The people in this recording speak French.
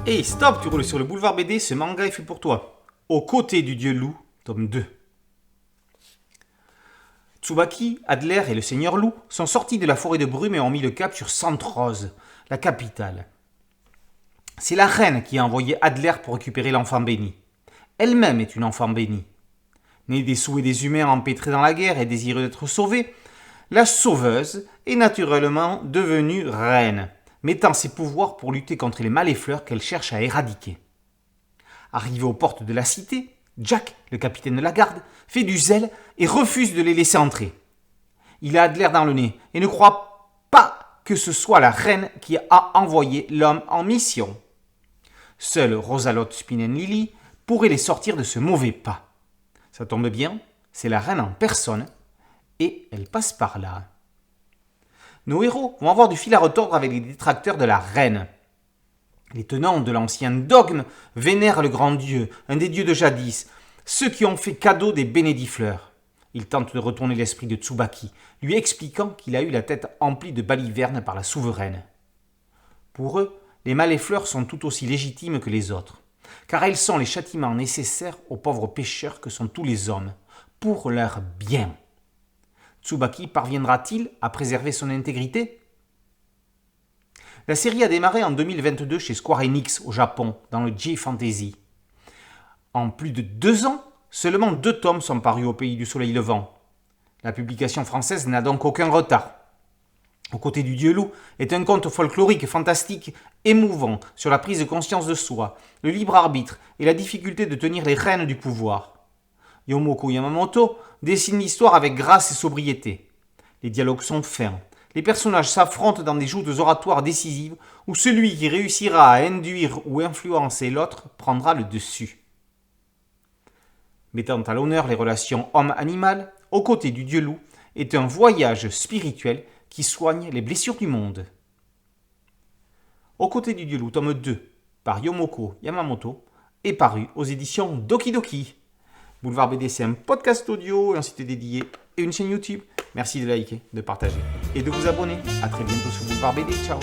Hey, stop, tu roules sur le boulevard BD, ce manga est fait pour toi. Aux côtés du dieu loup, tome 2. Tsubaki, Adler et le seigneur loup sont sortis de la forêt de brume et ont mis le cap sur Centrose, la capitale. C'est la reine qui a envoyé Adler pour récupérer l'enfant béni. Elle-même est une enfant bénie. Née des souhaits des humains empêtrés dans la guerre et désireux d'être sauvée, la sauveuse est naturellement devenue reine, mettant ses pouvoirs pour lutter contre les maléfleurs qu'elle cherche à éradiquer. Arrivé aux portes de la cité, Jack, le capitaine de la garde, fait du zèle et refuse de les laisser entrer. Il a Adler dans le nez et ne croit pas que ce soit la reine qui a envoyé l'homme en mission. Seule Rosalotte Spinelli pourrait les sortir de ce mauvais pas. Ça tombe bien, c'est la reine en personne et elle passe par là. Nos héros vont avoir du fil à retordre avec les détracteurs de la reine. Les tenants de l'ancien dogme vénèrent le grand dieu, un des dieux de jadis, ceux qui ont fait cadeau des bénédifleurs. Ils tentent de retourner l'esprit de Tsubaki, lui expliquant qu'il a eu la tête emplie de balivernes par la souveraine. Pour eux, les maléfleurs sont tout aussi légitimes que les autres, car elles sont les châtiments nécessaires aux pauvres pécheurs que sont tous les hommes, pour leur bien. Tsubaki parviendra-t-il à préserver son intégrité ? La série a démarré en 2022 chez Square Enix au Japon, dans le J-Fantasy. En plus de 2 ans, seulement 2 tomes sont parus au pays du soleil levant. La publication française n'a donc aucun retard. Aux côtés du dieu loup est un conte folklorique fantastique, émouvant, sur la prise de conscience de soi, le libre arbitre et la difficulté de tenir les rênes du pouvoir. Yomoko Yamamoto dessine l'histoire avec grâce et sobriété. Les dialogues sont fins. Les personnages s'affrontent dans des joutes oratoires décisives où celui qui réussira à induire ou influencer l'autre prendra le dessus. Mettant à l'honneur les relations homme-animal, aux côtés du dieu loup, est un voyage spirituel qui soigne les blessures du monde. Aux côtés du dieu loup, tome 2, par Yomoko Yamamoto, est paru aux éditions Doki Doki. Boulevard BD, c'est un podcast audio, un site dédié et une chaîne YouTube. Merci de liker, de partager et de vous abonner. A très bientôt sur Boulevard BD. Ciao.